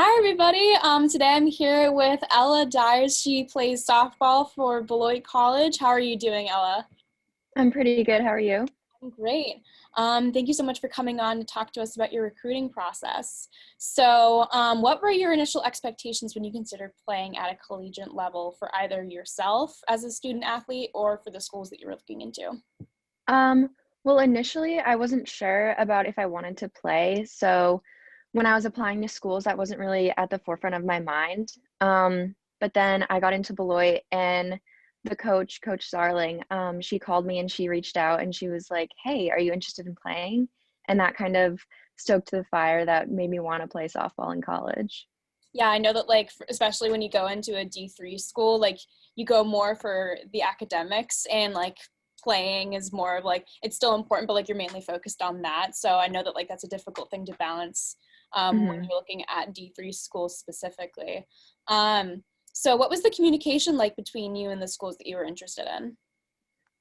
Hi, everybody. Today I'm here with Ella Diers. She plays softball for Beloit College. How are you doing, Ella? I'm pretty good. How are you? I'm great. Thank you so much for coming on to talk to us about your recruiting process. So, what were your initial expectations when you considered playing at a collegiate level for either yourself as a student athlete or for the schools that you were looking into? Um, well, initially, I wasn't sure about if I wanted to play. So when I was applying to schools, that wasn't really at the forefront of my mind. But then I got into Beloit and the coach, Coach Zarling, she called me and she reached out and she was like, "Hey, are you interested in playing?" And that kind of stoked the fire that made me want to play softball in college. Yeah, I know that like especially when you go into a D3 school, like you go more for the academics and like playing is more of like it's still important, but like you're mainly focused on that. So I know that like that's a difficult thing to balance when Mhm. you're looking at D3 schools specifically. So what was the communication like between you and the schools that you were interested in?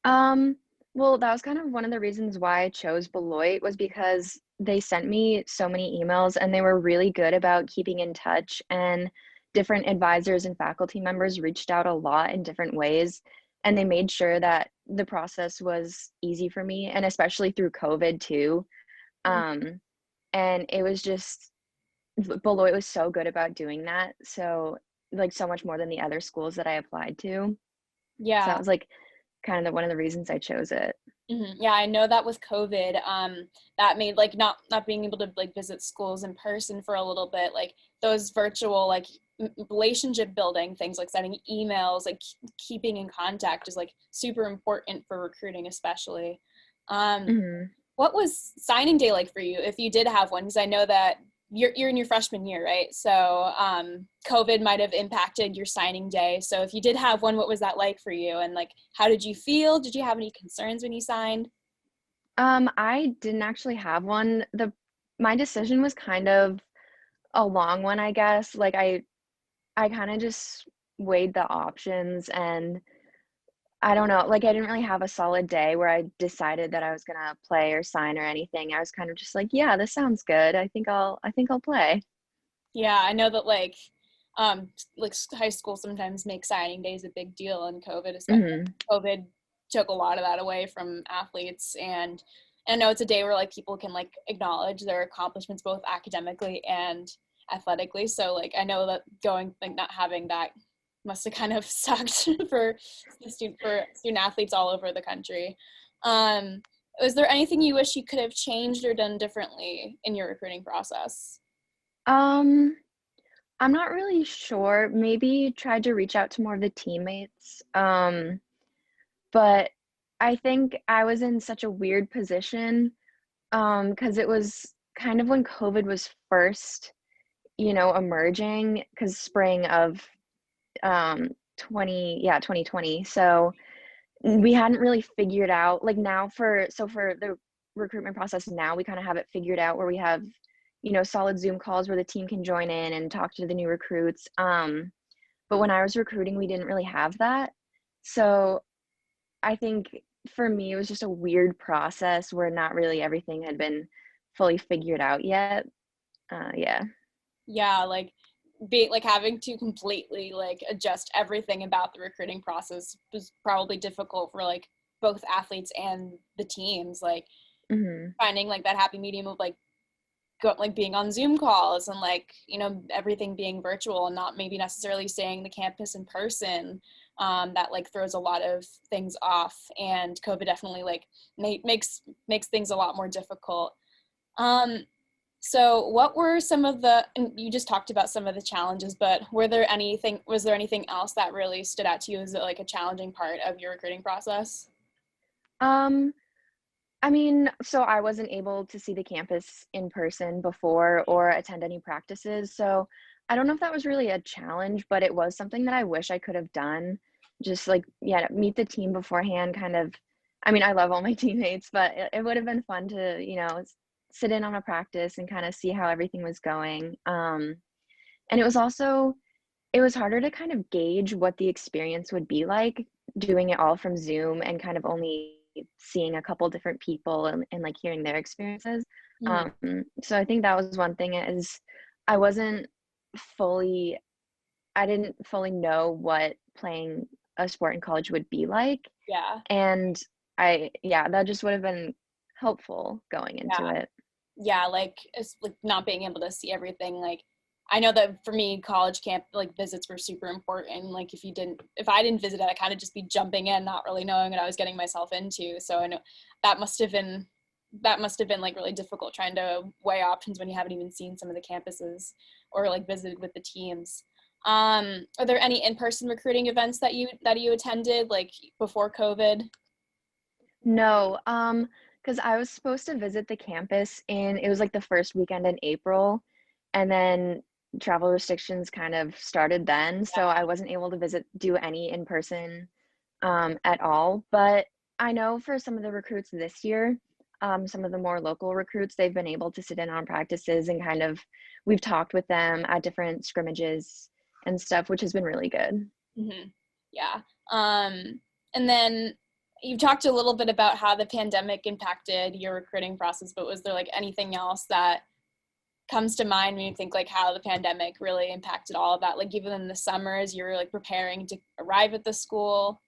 Um, well, that was kind of one of the reasons why I chose Beloit was because they sent me so many emails and they were really good about keeping in touch, and different advisors and faculty members reached out a lot in different ways, and they made sure that the process was easy for me, and especially through COVID too. Um, and it was just Beloit was so good about doing that. So like so much more than the other schools that I applied to. So that Yeah. was like kind of one of the reasons I chose it. Yeah, I know that with COVID, that made like not being able to like visit schools in person for a little bit, like those virtual like relationship building things, like sending emails, like keeping in contact is like super important for recruiting, especially. Um, Mhm. what was signing day like for you, if you did have one? Because I know that you're in your freshman year, right? So COVID might have impacted your signing day. So if you did have one, what was that like for you? And like, how did you feel? Did you have any concerns when you signed? I didn't actually have one. The My decision was kind of a long one, I guess. Like I kind of just weighed the options, and I don't know, like I didn't really have a solid day where I decided that I was gonna play or sign or anything. I was kind of just like, yeah, this sounds good. I think I'll play. Yeah, I know that like high school sometimes makes signing days a big deal, and COVID, especially Mhm. COVID took a lot of that away from athletes. And I know it's a day where like people can like acknowledge their accomplishments both academically and athletically. So like I know that going like not having that must have kind of sucked for student athletes all over the country. Um, was there anything you wish you could have changed or done differently in your recruiting process? Um, I'm not really sure. Maybe tried to reach out to more of the teammates. But I think I was in such a weird position, because it was kind of when COVID was first, emerging, because spring of, 2020. So we hadn't really figured out, like, now for the recruitment process now, we kinda have it figured out where we have, solid Zoom calls where the team can join in and talk to the new recruits, but when I was recruiting, we didn't really have that. So I think for me, it was just a weird process where not really everything had been fully figured out yet. Yeah. Yeah, like be like having to completely like adjust everything about the recruiting process was probably difficult for like both athletes and the teams, like Mhm. finding like that happy medium of like like being on Zoom calls and like everything being virtual and not maybe necessarily staying the campus in person. That like throws a lot of things off, and COVID definitely like makes things a lot more difficult. um so what were some of the, and you just talked about some of the challenges, but was there anything else that really stood out to you as like a challenging part of your recruiting process? Um, I mean, so I wasn't able to see the campus in person before or attend any practices, so I don't know if that was really a challenge, but it was something that I wish I could have done. Just like, yeah, meet the team beforehand, kind of. I mean, I love all my teammates, but it would have been fun to, sit in on a practice and kind of see how everything was going. And it was harder to kind of gauge what the experience would be like doing it all from Zoom and kind of only seeing a couple different people and like hearing their experiences. Mhm. So I think that was one thing is I wasn't fully I didn't fully know what playing a sport in college would be like, Yeah. and yeah, that just would have been helpful going into Yeah. it. Yeah, like it's like not being able to see everything. Like I know that for me, college camp like visits were super important. Like if I didn't visit it, I kind of just be jumping in, not really knowing what I was getting myself into. So I know that must have been like really difficult trying to weigh options when you haven't even seen some of the campuses or like visited with the teams. Are there any in-person recruiting events that you attended like before COVID? No, because I was supposed to visit the campus it was like the first weekend in April, and then travel restrictions kind of started then, so I wasn't able to do any in person at all. But I know for some of the recruits this year, some of the more local recruits, they've been able to sit in on practices and kind of we've talked with them at different scrimmages and stuff, which has been really good. Mm-hmm. Yeah. And then you talked a little bit about how the pandemic impacted your recruiting process, but was there like anything else that comes to mind when you think like how the pandemic really impacted all of that? Like even in the summers, you were like preparing to arrive at the school.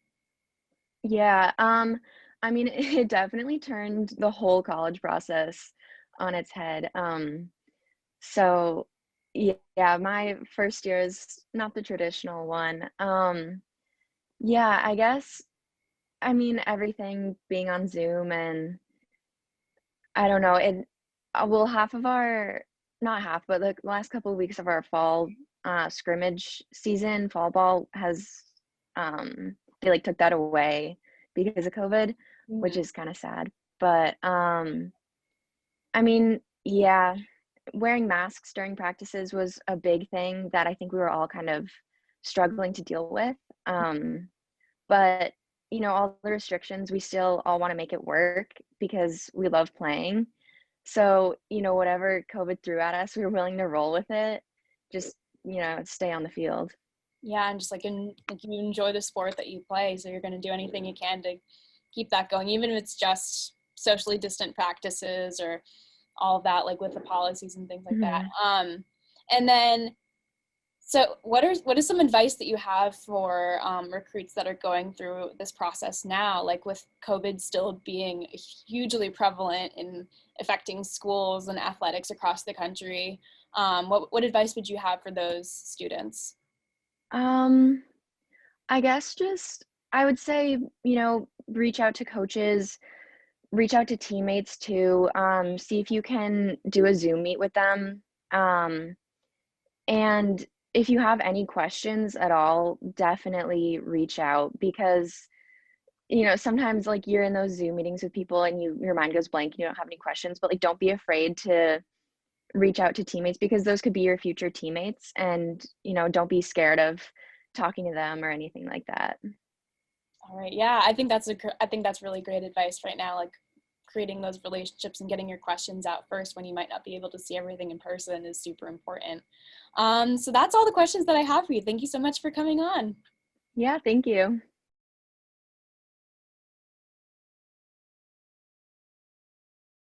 Yeah, I mean, it definitely turned the whole college process on its head. So yeah, my first year is not the traditional one. Yeah, I guess, I mean, everything being on Zoom and I don't know, well, half of not half, but the last couple of weeks of our fall scrimmage season, fall ball has, they like took that away because of COVID, which Mm-hmm. is kind of sad. But I mean, yeah, wearing masks during practices was a big thing that I think we were all kind of struggling to deal with. But all the restrictions, we still all want to make it work because we love playing. So, whatever COVID threw at us, we were willing to roll with it. Just, stay on the field. Yeah, and just like you enjoy the sport that you play, so you're going to do anything you can to keep that going, even if it's just socially distant practices or all of that, like with the policies and things like that. Mhm. And then, so what is some advice that you have for recruits that are going through this process now, like with COVID still being hugely prevalent in affecting schools and athletics across the country? What advice would you have for those students? Um, I guess just I would say, reach out to coaches, reach out to teammates too. See if you can do a Zoom meet with them. Um, and if you have any questions at all, definitely reach out because sometimes like you're in those Zoom meetings with people and your mind goes blank and you don't have any questions, but like don't be afraid to reach out to teammates because those could be your future teammates and don't be scared of talking to them or anything like that. All right. Yeah, I think that's really great advice right now. Like creating those relationships and getting your questions out first when you might not be able to see everything in person is super important. So that's all the questions that I have for you. Thank you so much for coming on. Yeah, thank you.